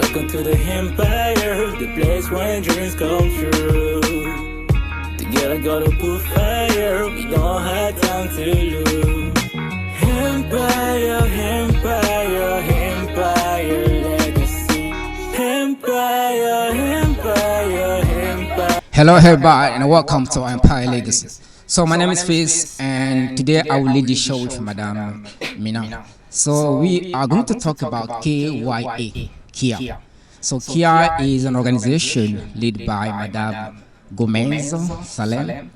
Welcome to the empire, the place where dreams come true. Together gotta put fire, we don't have time to lose. Empire, empire, empire legacy. Empire, empire, empire. Hello everybody and welcome to Empire Legacy. So my name is Fizz and today I will lead the show with Madame Mina. So we are going to talk about KYA, Kia. So Kia is an organization led by Madame Gomez, Salèn.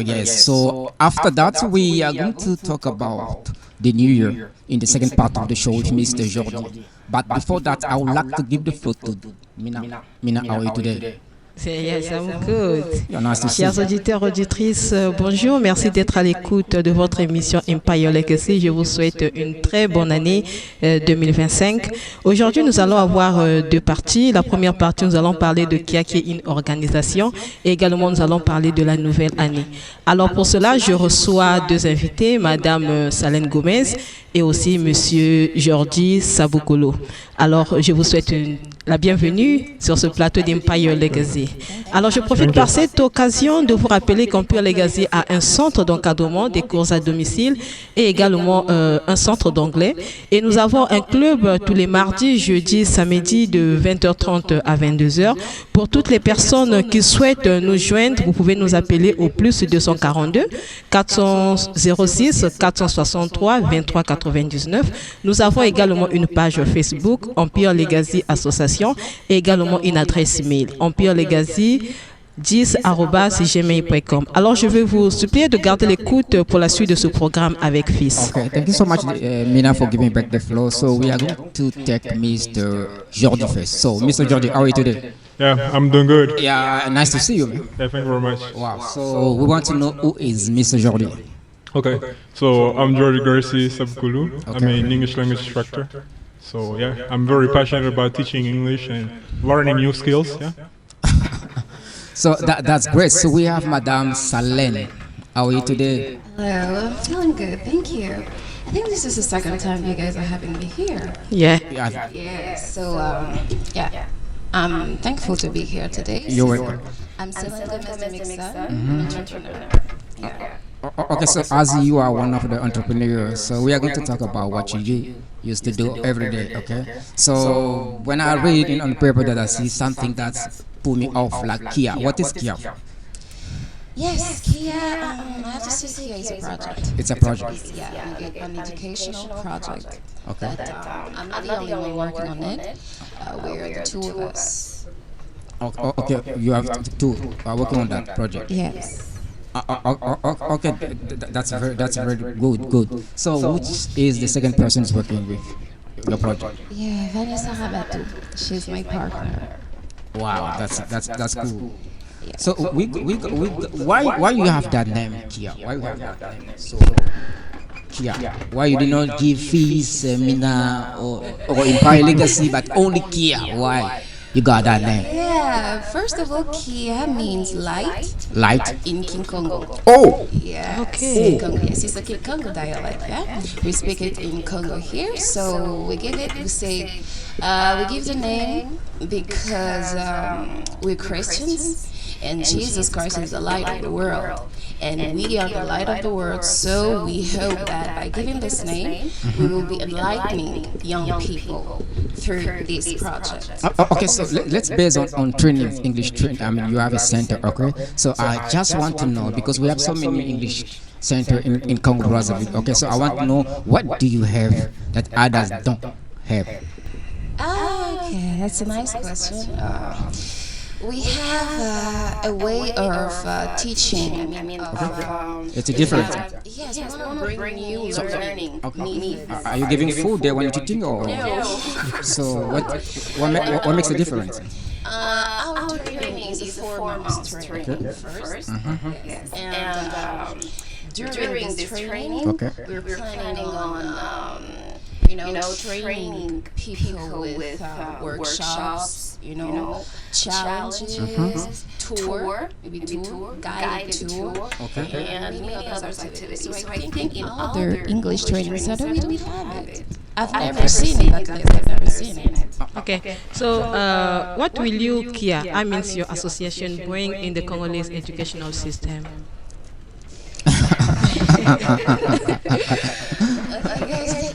Yes, so after that we are going to talk about the new year in the second part of the show with Mr. Jordy. But before that, I would like to give the floor to Mina. Mina, how are you today? Yes, I'm good. Nice to see you. Chers auditeurs, auditrices, bonjour. Merci d'être à l'écoute de votre émission Empire Legacy. Je vous souhaite une très bonne année 2025. Aujourd'hui, nous allons avoir deux parties. La première partie, nous allons parler de Kia, qui est une organisation. Et également, nous allons parler de la nouvelle année. Alors, pour cela, je reçois deux invités, Madame Salèn Gomez et aussi Monsieur Jordy Sabokolo. Alors, je vous souhaite la bienvenue sur ce plateau d'Empire Legacy. Alors, je profite par cette occasion de vous rappeler qu'Empire Legacy a un centre d'encadrement des cours à domicile et également un centre d'anglais. Et nous avons un club tous les mardis, jeudis, samedis de 20h30 à 22h. Pour toutes les personnes qui souhaitent nous joindre, vous pouvez nous appeler au plus 242 406 463 23 99. Nous avons également une page Facebook, Empire Legacy Association, et également une adresse email, empirelegacy10@gmail.com. Alors, je vais vous supplier de garder l'écoute pour la suite de ce programme avec Fils. Okay, thank you so much, Mina, for giving back the floor. So we are going to take Mr. Jordy first. So, Mr. Jordy, how are you today? Yeah, I'm doing good. Yeah, nice to see you, man. Yeah, thank you very much. Wow. So we want to know who is Mr. Jordy. Okay, so I'm Jordy Garcia Sabkulu. I'm an English language instructor. So yeah, I'm very passionate about teaching English and learning new skills. Yeah. So that's great. So we have Madame Salèn. How are you today? Hello, I'm feeling good, thank you. I think this is the second time you guys are having me here. Yeah. Yeah. So, I'm thankful to be here today. You're welcome. I'm Salèn Gomez, Mm-hmm. entrepreneur. Yeah. Okay, so as you are one of the entrepreneurs, so we are going to talk about what you used to do every day, okay? So when I read on paper that I see something that's pull me off, like Kia. What is Kia? Yes, Kia, I have to say Kia is a project. It's a project. Yeah, an educational project. Okay. That, I'm not the only one working on it. We're the two of us. Okay, you have two working on that project. Yes. Okay, that's very good. So which is the second person is working with your project? Yeah, Vanessa Habatu. She's my partner. Wow, that's cool. Yeah. So why you have that name, Kia? Why you have that name? So Kia. Why you did not give Fizz, Mina, or Empire Legacy, but only Kia? Why you got that name? Yeah, first of all, Kia means light. Light In King Congo. Oh. Yeah. Okay. Congo. Yes, it's a King Congo dialect. Yeah, we speak it in Congo here, so we give it. We say we give the name because we're Christians, and Jesus Christ is the light of the world, and we are the light of the world. So we hope that by giving this name, we will be enlightening young people through this project. Okay, so let's base on training, English training. I mean, you have a center, okay? So I just want to know, because we have so many English center in Congo Brazzaville. Okay, so I want to know, what do you have that others don't have? Okay, that's a nice question. We have a way of teaching. It's a different. Yes, we want to bring you learning. Okay. Are you giving food there when you're teaching, or? So what makes the difference? Our training is a 4 months training first, and during this training, we're planning on training people with workshops, challenges, tour, maybe tour, guided tour, and many other activities. So I think in other English training centers we don't have it. I've never seen it. At least I've never seen it. Okay. So, what will you, Kia, I mean your association, bring in the Congolese educational system?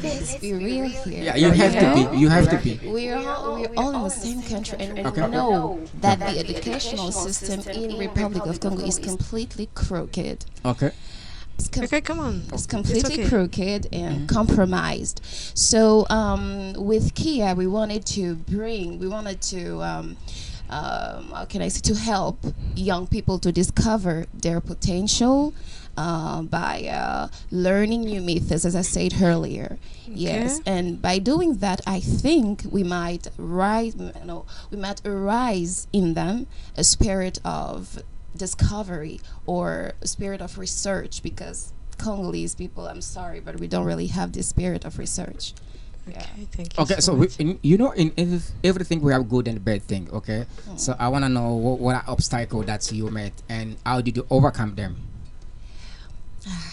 Let's be real here. Yeah, you have to be. You have to be. We're all in the same country, and we know that the educational system in Republic of Congo is completely crooked. Okay. Okay, come on. It's completely okay. crooked and compromised. So with Kia, we wanted to how can I say, to help young people to discover their potential by learning new methods, as I said earlier. Yes, and by doing that, I think we might arise in them a spirit of discovery or a spirit of research, because Congolese people, I'm sorry, but we don't really have this spirit of research. Yeah. Okay, thank you. Okay, so much. in everything we have good and bad thing. Okay, so I wanna know what are obstacle that you met and how did you overcome them?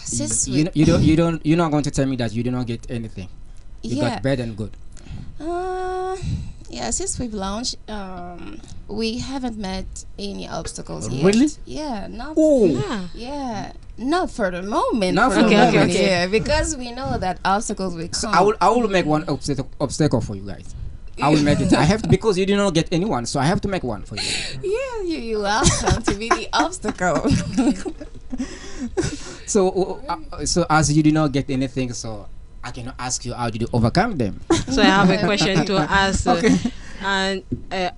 Since You're not going to tell me that you did not get anything. You yeah. got bad and good. Yeah, since we've launched, we haven't met any obstacles yet. Really? Yeah, not. Yeah. Yeah, not for the moment. Not for for the the moment. moment. Yeah, because we know that obstacles will So come. I will make one obstacle for you guys. I will make it. I have to, because you did not get anyone, so I have to make one for you. Yeah, you welcome to be the obstacle. So as you did not get anything, so I cannot ask you how did you overcome them. So I have a question to ask. Okay. And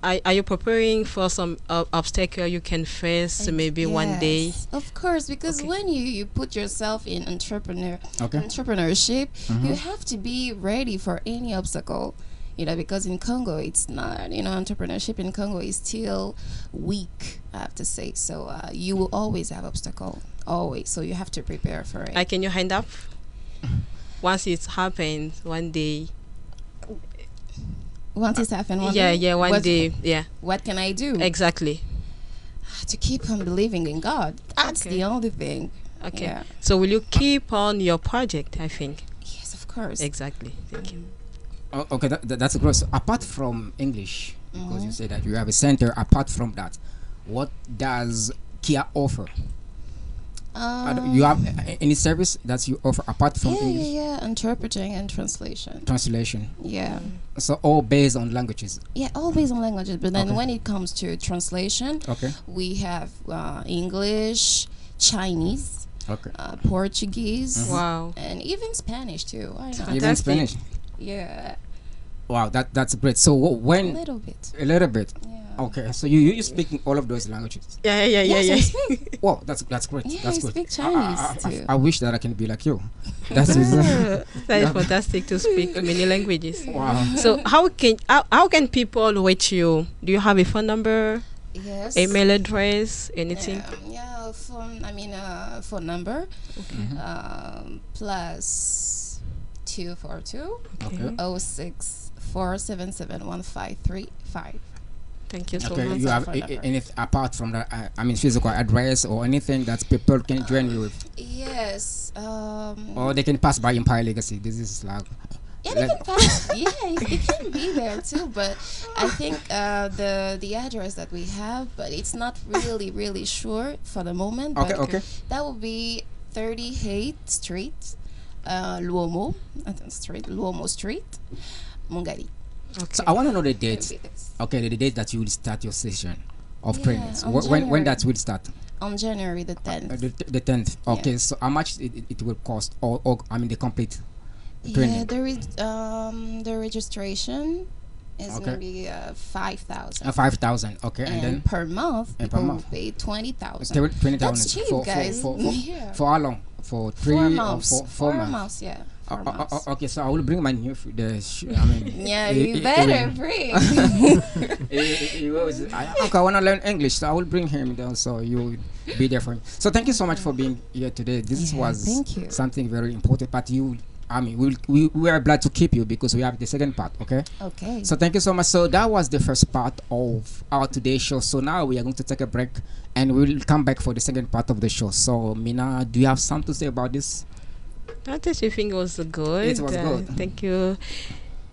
are you preparing for some obstacle you can face maybe one day? Yes, of course, because when you put yourself in entrepreneurship, you have to be ready for any obstacle. Because in Congo, it's not, entrepreneurship in Congo is still weak, I have to say. So you will always have obstacle, always. So you have to prepare for it. Can you hand up? Once it's happened, one day. Once it's happened, one day. Yeah. What can I do? Exactly. To keep on believing in God. That's the only thing. Okay. Yeah. So will you keep on your project, I think? Yes, of course. Exactly. Thank you. Okay, that's great. So apart from English, because you say that you have a center, apart from that, what does Kia offer? You have any service that you offer apart from English? Yeah, interpreting and translation. Translation. Yeah. So all based on languages. Yeah, all based on languages. But then when it comes to translation, we have English, Chinese, Portuguese, and even Spanish too. Why not? Even Spanish. Yeah. Wow, that's great. So when a little bit. Yeah. Okay, so you speaking all of those languages. Yeah. I speak. Wow, that's great. Yeah, that's I good. speak Chinese too. I wish that I can be like you. That is fantastic to speak many languages. Wow. So how can people reach you? Do you have a phone number? Yes. Email address? Anything? Yeah. Phone number. Plus 242 06 477 1535. Thank you so Okay, much. you have anything apart from that? Physical address or anything that people can join you with? Yes. Or they can pass by Empire Legacy. This is like. Yeah, they can pass. It can be there too. But I think the address that we have, but it's not really sure for the moment. Okay. That will be 38th Street, Luomo Street, Mongali. Okay. So I want to know the date. Okay, the date that you will start your session of trainings. When that will start? On January the 10th. The 10th. Okay, so how much it will cost? Or the complete training? Yeah, the registration is going to be 5,000. 5,000. Okay, and then per month people will pay 20,000. 20,000. That's cheap, guys. For how long? For 3 4 months. or 4 months. 4 months, yeah. 4 months. Okay, so I will bring my new yeah, you better bring. I want to learn English, so I will bring him down, so you will be there for him. So thank you so much for being here today. This was something very important, but we are glad to keep you because we have the second part. Okay. So thank you so much. So that was the first part of our today's show. So now we are going to take a break and we will come back for the second part of the show. So Mina, do you have something to say about this? I think it was good. It was good. Thank you.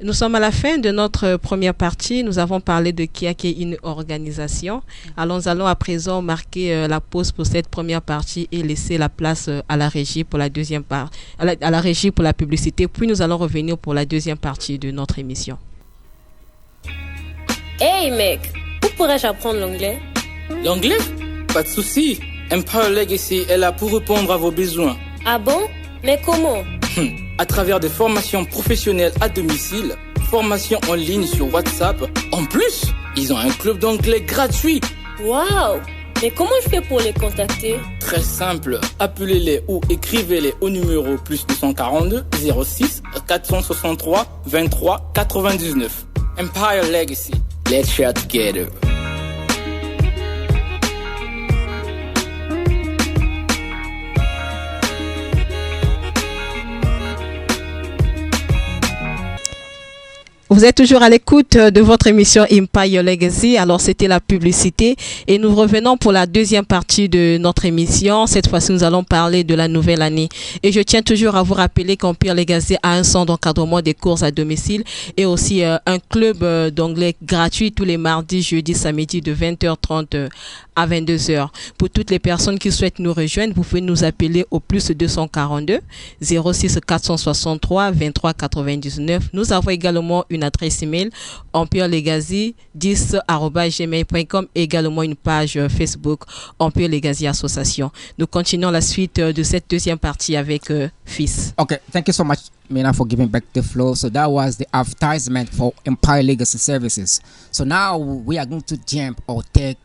Nous sommes à la fin de notre première partie. Nous avons parlé de KIA qui est une organisation. Alors nous allons à présent marquer la pause pour cette première partie et laisser la place à la régie pour la deuxième part, à la régie pour la publicité. Puis nous allons revenir pour la deuxième partie de notre émission. Hey mec, où pourrais-je apprendre l'anglais? L'anglais? Pas de souci. Empire Legacy est là pour répondre à vos besoins. Ah bon? Mais comment? À travers des formations professionnelles à domicile, formations en ligne sur WhatsApp. En plus, ils ont un club d'anglais gratuit. Waouh! Mais comment je fais pour les contacter? Très simple. Appelez-les ou écrivez-les au numéro plus 242 06 463 23 99. Empire Legacy. Let's share together. Vous êtes toujours à l'écoute de votre émission Empire Legacy. Alors, c'était la publicité et nous revenons pour la deuxième partie de notre émission. Cette fois-ci, nous allons parler de la nouvelle année. Et je tiens toujours à vous rappeler qu'Empire Legacy a un centre d'encadrement des cours à domicile et aussi un club d'anglais gratuit tous les mardis, jeudis, samedis de 20h30 à 22h. Pour toutes les personnes qui souhaitent nous rejoindre, vous pouvez nous appeler au plus 242 06 463 23 99. Nous avons également une adresse email empirelegacy10@gmail.com et également une page Facebook Empire Legacy Association. Nous continuons la suite de cette deuxième partie avec Fils. Okay, thank you so much, Mina, for giving back the flow. So that was the advertisement for Empire Legacy Services. So now we are going to jump or take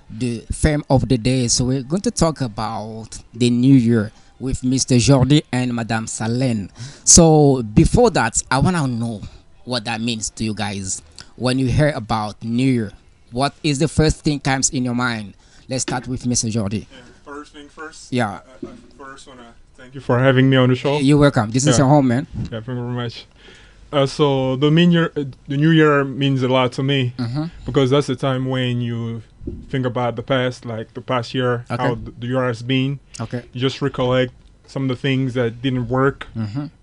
the theme of the day. So we're going to talk about the new year with Mr. Jordy and Madame Salèn. So before that, I want to know what that means to you guys. When you hear about New Year, what is the first thing comes in your mind? Let's start with Mr. Jordy. First thing first. Yeah. First, want to thank you for having me on the show. You're welcome. This is your home, man. Yeah, thank you very much. So the New Year means a lot to me because that's the time when you think about the past, like the past year, how the year has been. Okay. You just recollect some of the things that didn't work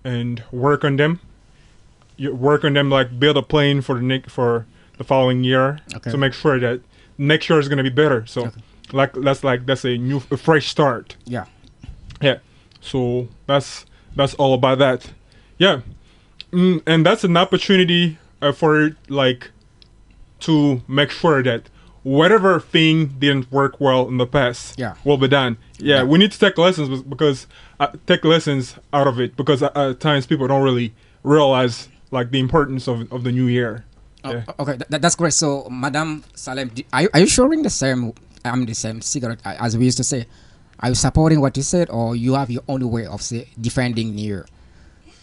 and work on them. You work on them, like build a plan for the following year to make sure that next year is going to be better. So that's a fresh start. Yeah. Yeah. So that's all about that. Yeah. And that's an opportunity for to make sure that whatever thing didn't work well in the past will be done. Yeah, we need to take lessons because take lessons out of it because at times people don't really realize like the importance of the new year. Okay, that's great. So, Madame Salem, are you showing the same cigarette as we used to say? Are you supporting what you said, or you have your own way of defending New Year? Yeah,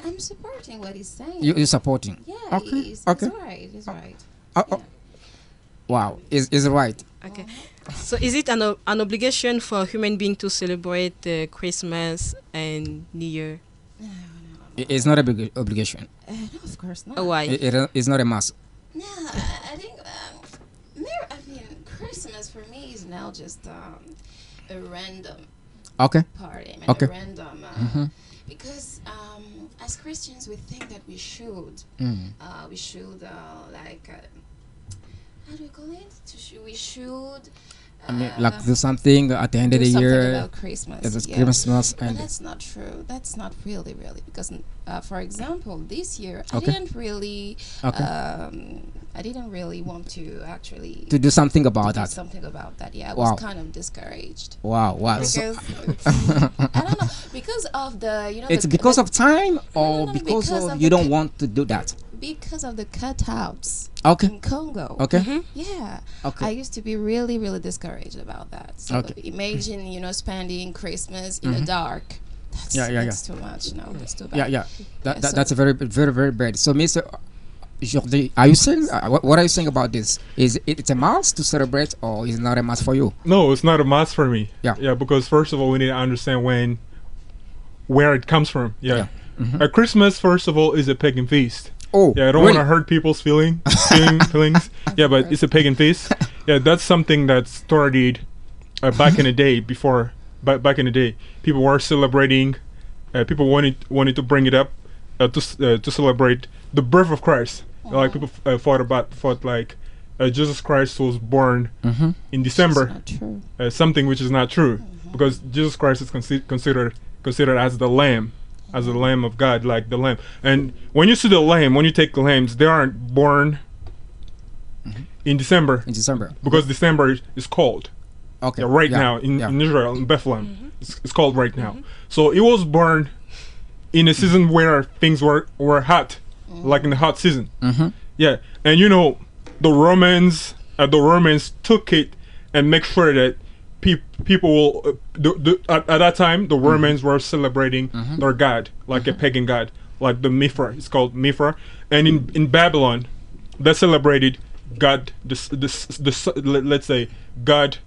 I'm supporting what he's saying. You're supporting? Yeah, okay. He's right. He's right. Wow, is right. Okay. So is it an obligation for a human being to celebrate Christmas and New Year? No. It's not a big obligation. No, of course not. Oh, why? It's not a must. No, I think Christmas for me is now just a random party. A random because as Christians we think that we should how do you call it? We should. Do something at the end of the year. About Christmas. It's Christmas, but that's not true. That's not really because, for example, this year I didn't really want to actually do something about that. Yeah, I was kind of discouraged. Wow. Because I don't know, because of the It's because of time, or because of you don't want to do that. Because of the cutouts in Congo. Okay. Yeah. Okay. I used to be really, really discouraged about that. So imagine, spending Christmas in the dark. That's too much. No, that's too bad. Yeah. That's a very, very, very bad. So, Mr. Jordy, are you saying what are you saying about this? Is it's a must to celebrate, or is it not a must for you? No, it's not a must for me. Yeah. Because first of all, we need to understand where it comes from. Yeah. Christmas, first of all, is a pagan feast. Oh, yeah, I don't want to hurt people's feelings. Yeah, but it's a pagan feast. Yeah, that's something that started back in the day. Back in the day, people were celebrating people wanted to bring it up to celebrate the birth of Christ. Like people thought like Jesus Christ was born in December. Not true. Something which is not true, because Jesus Christ is considered as the Lamb, as the Lamb of God, like the Lamb. And when you see the Lamb, when you take the lambs, they aren't born in December. In December. Because December is cold. Okay. Yeah, right now in Israel, in Bethlehem, it's cold right now. So it was born in a season where things were hot, like in the hot season. Yeah, and you know, the Romans took it and make sure that people will at that time the Romans were celebrating their god, like a pagan god, like the Mithra. It's called Mithra, and in Babylon they celebrated God, let's say God,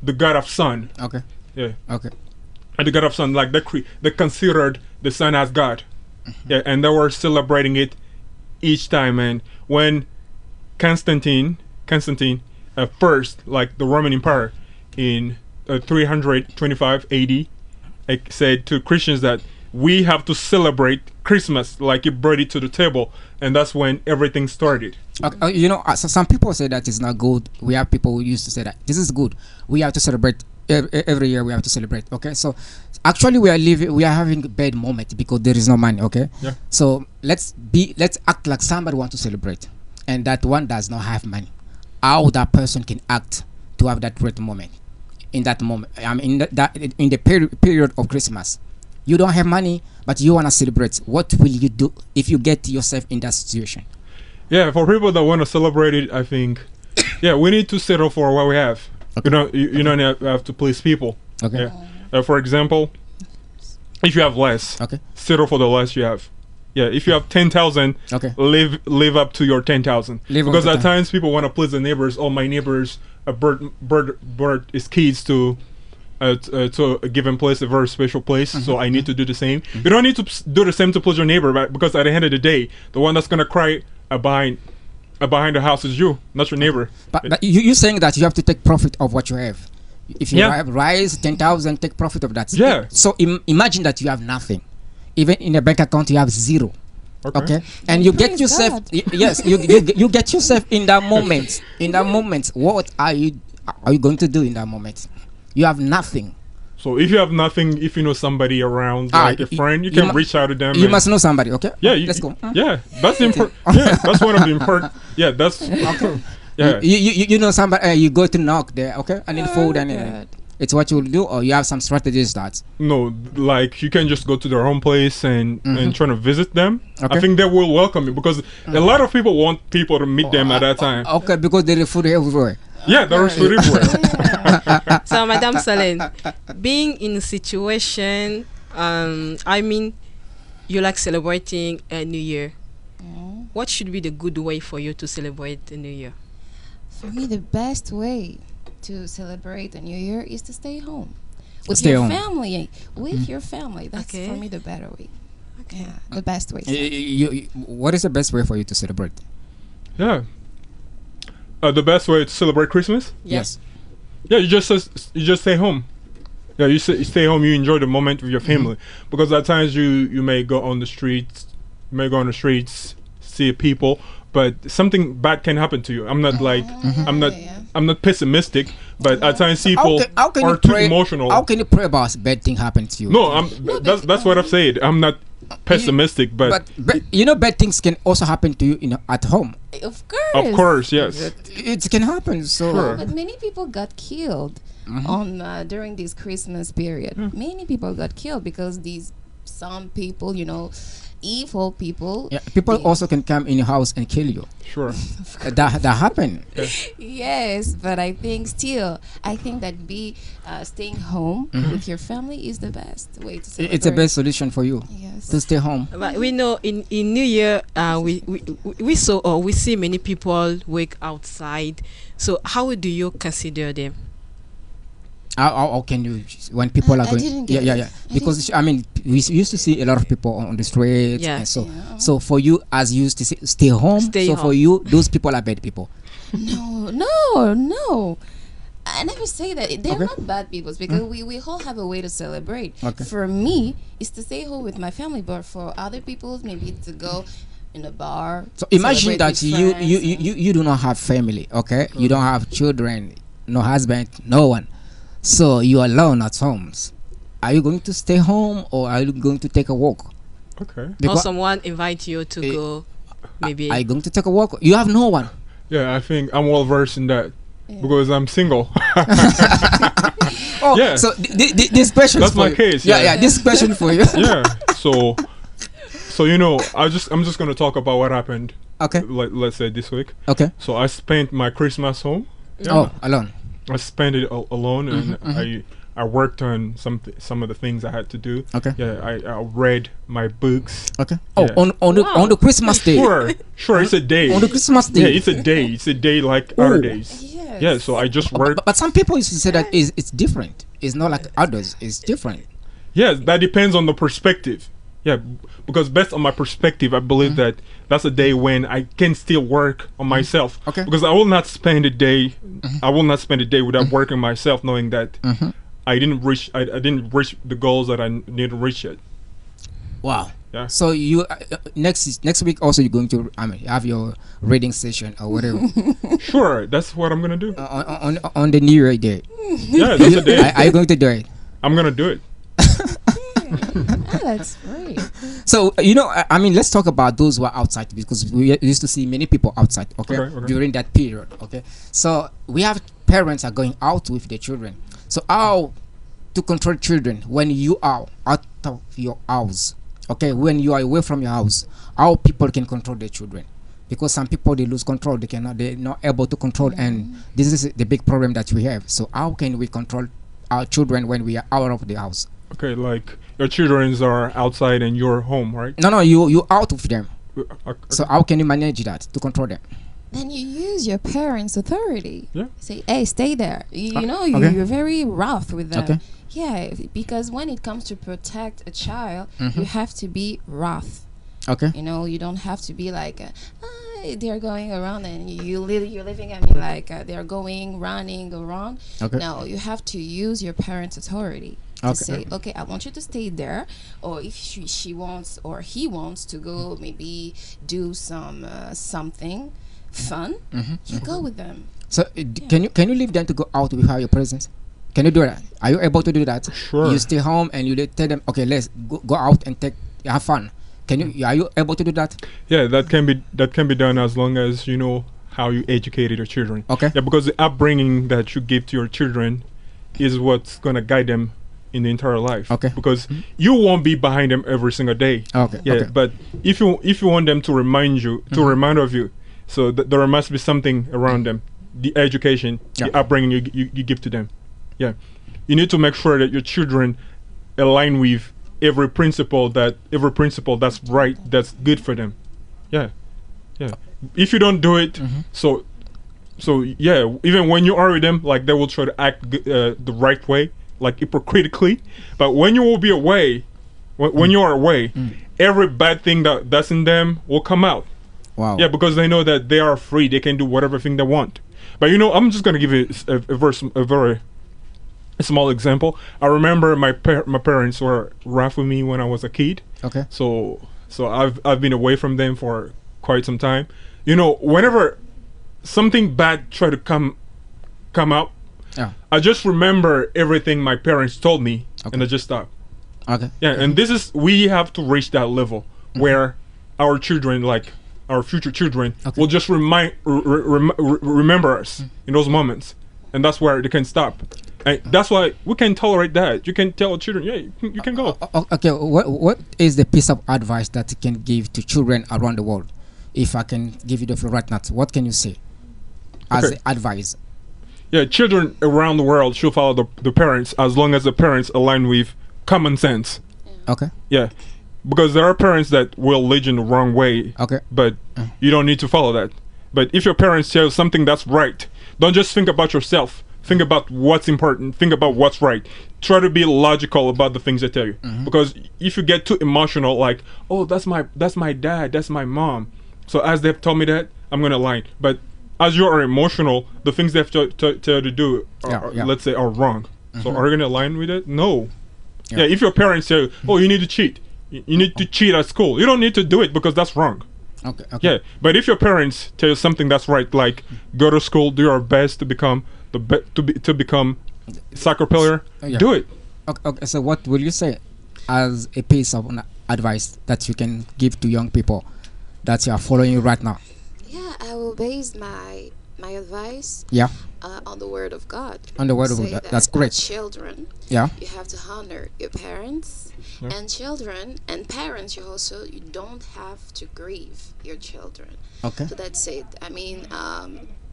the god of sun. Okay. Yeah. Okay. And the god of sun, like they considered the sun as God. Yeah, and they were celebrating it each time. And when Constantine first, like the Roman Empire in 325 AD, said to Christians that we have to celebrate Christmas, like he brought it to the table, and that's when everything started. Okay, you know, so some people say that it's not good. We have people who used to say that this is good. We have to celebrate every year. We have to celebrate. Okay, so actually we are having a bad moment because there is no money. Okay, Yeah. so let's act like somebody wants to celebrate, and that one does not have money. How that person can act to have that great moment in that moment? I mean, in the period of Christmas. You don't have money, but you want to celebrate. What will you do if you get yourself in that situation? Yeah, for people that want to celebrate it, I think, yeah, we need to settle for what we have. Okay. You don't have to please people. Okay. Yeah. For example, if you have less, Okay. settle for the less you have. Yeah, if you have 10,000, Okay. live up to your 10,000. Live up Because to at 10. times people want to please the neighbors. Oh, my neighbors, bird is kids to a given place, a very special place. So I need to do the same. You don't need to do the same to please your neighbor, but because at the end of the day, the one that's gonna cry behind the house is you, not your neighbor. But you're saying that you have to take profit of what you have. If you Yeah. have rice 10,000, take profit of that. Yeah. So imagine that you have nothing. Even in a bank account, you have zero. Okay. And you get Praise yourself. God. Yes. You get yourself in that moment. In that moment, what are you going to do in that moment? You have nothing. So if you have nothing, if you know somebody around, like a friend, you can reach out to them. You and- must know somebody. Okay. Yeah, Let's go. Yeah, that's important. Yeah, that's one of the important. Yeah, that's. Yeah. You know somebody. You go to knock there. Okay. I need food and. God. It's what you will do, or you have some strategies that. No, like you can just go to their home place and try to visit them. Okay. I think they will welcome you because a lot of people want people to meet them at that time. Okay, because there is food everywhere. Yeah, there is food everywhere. So, Madame Salèn, being in a situation, I mean, you like celebrating a New Year. What should be the good way for you to celebrate the New Year? For me, the best way to celebrate the New Year is to stay home with Stay your home. family. With your family, that's Okay. for me the better way. Yeah, the best way. What is the best way for you to celebrate? Yeah. The best way to celebrate Christmas? Yes. Yeah, you just stay home. Yeah, you stay home. You enjoy the moment with your family because at times you may go on the streets, see people, but something bad can happen to you. I'm not like I'm not pessimistic, but at times people How can are you too pray? emotional. How can you pray about bad thing happen to you? No, that's what I've said. I'm not pessimistic, but you know bad things can also happen to you, at home. Of course. of course, yes. It can happen. So Sure. But many people got killed on during this Christmas period. Many people got killed because some people, evil people. yeah, people they- also can come in your house and kill you. Sure. That happen. Yes, but I think that staying home with your family is the best way to celebrate. It's the best solution for you Yes. to stay home. But we know in New Year, we see many people work outside. So how do you consider them? How can you when people are I going? didn't get Yeah. it. Because I mean, we used to see a lot of people on the streets. Yeah. And so Yeah. so for you, as you used to say, stay home. Stay so home. for you, those people are bad people. No. I never say that they're Okay. not bad people because we all have a way to celebrate. Okay. For me, it's to stay home with my family, but for other people, maybe to go in a bar. So imagine celebrate that with you friends you, and- you you do not have family, okay? You don't have children, no husband, no one. So you are alone at home. Are you going to stay home or are you going to take a walk? Okay. Or Because someone invite you to go, maybe. are you going to take a walk? You have no one. Yeah, I think I'm well versed in that because I'm single. Oh, Yeah. so this question That's for my you. case, Yeah, yeah. yeah. This question for you. Yeah. So you know, I'm just gonna talk about what happened. Okay. Like let's say this week. Okay. So I spent my Christmas home. Oh, alone. I spent it alone, and I worked on some of the things I had to do. Okay. Yeah, I read my books. Okay. Oh, Yeah. on the Christmas day. Sure, it's a day. On the Christmas day. Yeah, it's a day. It's a day like other Oh. days. Yes. Yeah, so I just worked. But some people used to say that it's different. It's not like others. It's different. Yeah, that depends on the perspective. Yeah, because based on my perspective, I believe that that's a day when I can still work on myself. Okay. Because I will not spend a day. I will not spend a day without working myself, knowing that I didn't reach. I didn't reach the goals that I need to reach yet. Wow. Yeah. So you next week also you're going to have your reading session or whatever Sure, that's what I'm gonna do. on the New Year day. Yeah, that's a day. Are you going to do it? I'm gonna do it. Ah, that's great. So let's talk about those who are outside because we used to see many people outside. Okay, Okay. during that period. Okay, so we have parents are going out with their children. So how to control children when you are out of your house? Okay, when you are away from your house, how people can control their children? Because some people they lose control, they're not able to control, and this is the big problem that we have. So how can we control our children when we are out of the house? Okay, like your childrens are outside and you're home, right? No, you out of them. Okay. So how can you manage that to control them? Then you use your parents' authority. Yeah. Say, hey, stay there. You know, okay. you're very rough with them. Okay. Yeah, because when it comes to protect a child, you have to be rough. Okay. You know, you don't have to be like, they're going around and you're living at me like they're going, running around. Okay. No, you have to use your parents' authority. To Okay. say, okay, I want you to stay there, or if she wants or he wants to go, maybe do something fun, you go with them. So can you leave them to go out without your presence? Can you do that? Are you able to do that? Sure. You stay home and you tell them, okay, let's go out and have fun. Are you able to do that? Yeah, that can be done as long as you know how you educated your children. Okay. Yeah, because the upbringing that you give to your children is what's gonna guide them in the entire life. Okay. Because you won't be behind them every single day. Okay. Yeah, Okay. but if you want them to remind you, to remind of you, so there must be something around them, the education, Yeah. the upbringing you give to them. Yeah, you need to make sure that your children align with every principle that's right, that's good for them. Yeah, yeah. If you don't do it, so yeah, even when you are with them, like they will try to act the right way, like hypocritically. But when you will be away, when you are away, every bad thing that's in them will come out. Wow. Yeah, because they know that they are free; they can do whatever thing they want. But I'm just gonna give you a very small example. I remember my parents were rough with me when I was a kid. Okay. So I've been away from them for quite some time. Whenever something bad tried to come up, Yeah. I just remember everything my parents told me, Okay. and I just stop. Okay. Yeah, and we have to reach that level where our children, like our future children, Okay. will just remember us in those moments, and that's where they can stop. And that's why we can tolerate that. You can tell children, yeah, you can go. Okay. What is the piece of advice that you can give to children around the world? If I can give you the floor right now, what can you say as Okay. advice? Yeah, children around the world should follow the parents as long as the parents align with common sense. Okay. Yeah, because there are parents that will lead you in the wrong way. Okay. But you don't need to follow that. But if your parents tell you something that's right, don't just think about yourself. Think about what's important. Think about what's right. Try to be logical about the things they tell you. Because if you get too emotional, like, oh, that's my dad, that's my mom. So as they've told me that, I'm gonna lie. But as you are emotional, the things they have to tell you to do, let's say, are wrong. So are you gonna align with it? No. Yeah. If your parents say, "Oh, you need to cheat. You need to cheat at school," you don't need to do it because that's wrong. Okay. Yeah. But if your parents tell you something that's right, like go to school, do your best to become to become soccer player, do it. Okay. So what will you say as a piece of advice that you can give to young people that you are following right now? Yeah, I will base my advice on the word of God. On the word of God. That's great. Children, you have to honor your parents, and children and parents. You don't have to grieve your children. Okay. So that's it. I mean,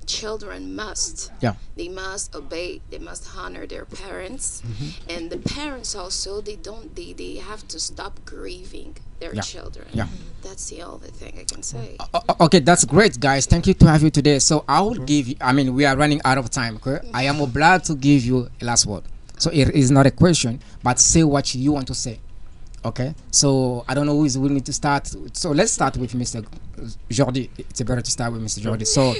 children must. They must obey. They must honor their parents, and the parents also. They have to stop grieving their children. That's the only thing I can say. Okay, that's great, guys. Thank you to have you today. So I will give you. I mean, we are running out of time. Okay, I am obliged to give you a last word. So it is not a question, but say what you want to say. Okay, so I don't know who is willing to start. So let's start with Mr. Jordy. It's better to start with Mr. Jordy. So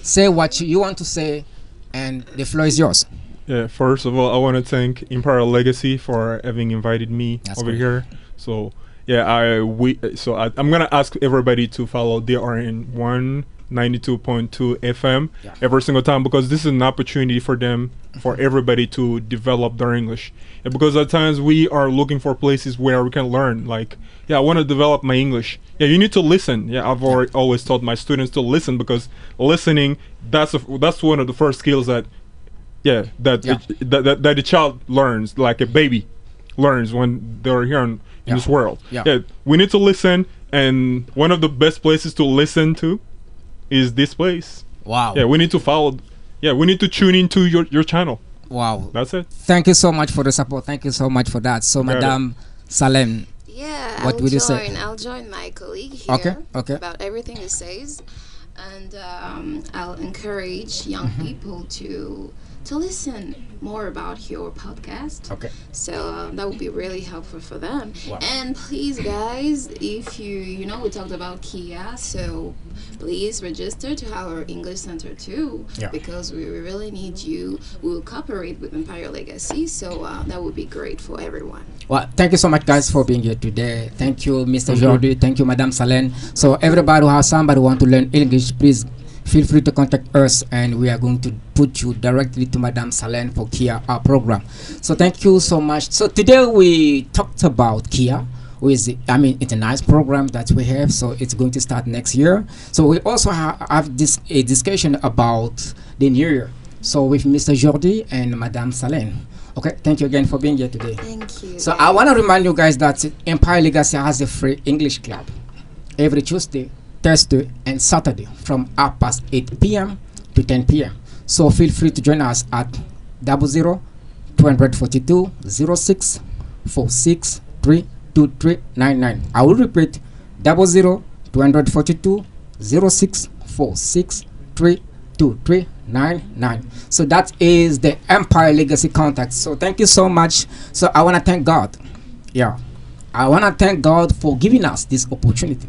say what you want to say, and the floor is yours. Yeah, first of all, I want to thank Empire Legacy for having invited me over here. So yeah, I'm gonna ask everybody to follow DRN 192.2 FM every single time, because this is an opportunity for them, for everybody to develop their English. And because at times we are looking for places where we can learn. Like, I want to develop my English. Yeah, you need to listen. Yeah, I've always taught my students to listen, because listening, that's one of the first skills that the child learns, like a baby learns when they're here in this world. Yeah, we need to listen, and one of the best places to listen to is this place. Wow. Yeah, we need to follow. Yeah, we need to tune into your channel. Wow. That's it. Thank you so much for the support. Thank you so much for that. So, Madame Salèn, what will you say? I'll join my colleague here about everything he says, and I'll encourage young people to listen more about your podcast. Okay. So that would be really helpful for them. Wow. And please, guys, if we talked about Kia, so please register to our English Center too, because we really need you. We will cooperate with Empire Legacy, so that would be great for everyone. Well, thank you so much, guys, for being here today. Thank you, Mr. Jordy. Thank you, Madame Salèn. So everybody who has somebody who want to learn English, please feel free to contact us, and we are going to put you directly to Madame Salèn for Kia, our program. So thank you so much. So today we talked about Kia. It's a nice program that we have, so it's going to start next year. So we also have a discussion about the new year, so with Mr. Jordy and Madame Salèn. Okay, thank you again for being here today. Thank you. So I want to remind you guys that Empire Legacy has a free English club every Tuesday, Thursday and Saturday from 8 p.m. to 10 p.m. So feel free to join us at 00-242 06 46 32399. I will repeat 00-242 06 46 32399. So that is the Empire Legacy contact. So thank you so much. So I want to thank God. I want to thank God for giving us this opportunity.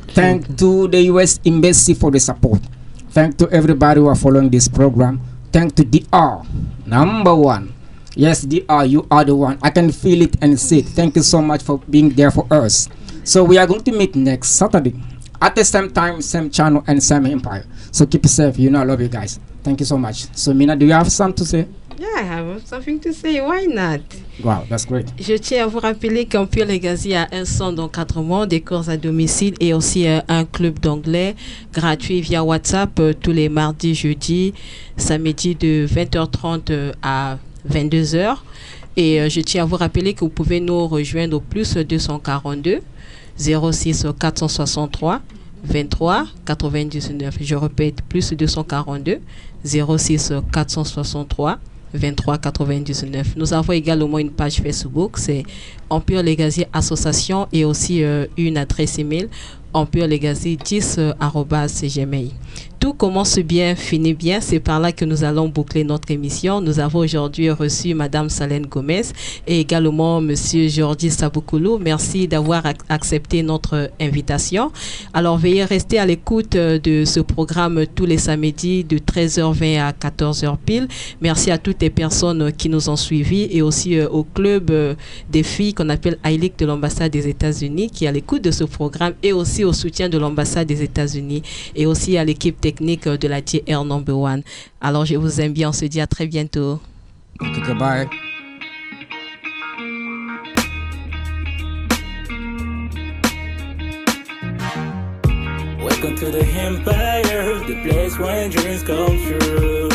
Thank to the U.S. Embassy for the support. Thank to everybody who are following this program. Thank to DR, number one. Yes, DR, you are the one. I can feel it and see it. Thank you so much for being there for us. So we are going to meet next Saturday at the same time, same channel, and same Empire. So keep it safe. I love you guys. Thank you so much. So Mina, do you have something to say? Yeah, I have something to say. Why not? Wow, that's great. Je tiens à vous rappeler qu'Empire Legacy a un centre d'encadrement, des cours à domicile et aussi un club d'anglais gratuit via WhatsApp tous les mardis, jeudis, samedi de 20h30 à 22h. Et je tiens à vous rappeler que vous pouvez nous rejoindre au plus 242 06 463 23 99. Je répète, plus 242 06 463 23 99. Nous avons également une page Facebook, c'est Empire Legacy Association, et aussi une adresse email empirelegacy10@gmail. Tout commence bien, finit bien. C'est par là que nous allons boucler notre émission. Nous avons aujourd'hui reçu Madame Salèn Gomez et également Monsieur Jordy Saboukoulou. Merci d'avoir accepté notre invitation. Alors, veuillez rester à l'écoute de ce programme tous les samedis de 13h20 à 14h pile. Merci à toutes les personnes qui nous ont suivis et aussi au club des filles qu'on appelle ILIC de l'ambassade des États-Unis qui est à l'écoute de ce programme et aussi au soutien de l'ambassade des États-Unis et aussi à l'équipe technique de la JR Number One. Alors, je vous aime bien. On se dit à très bientôt. Okay, goodbye. Welcome to the Empire, the place where dreams come true.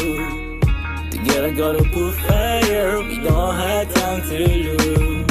Together gotta put fire, we don't have time to lose.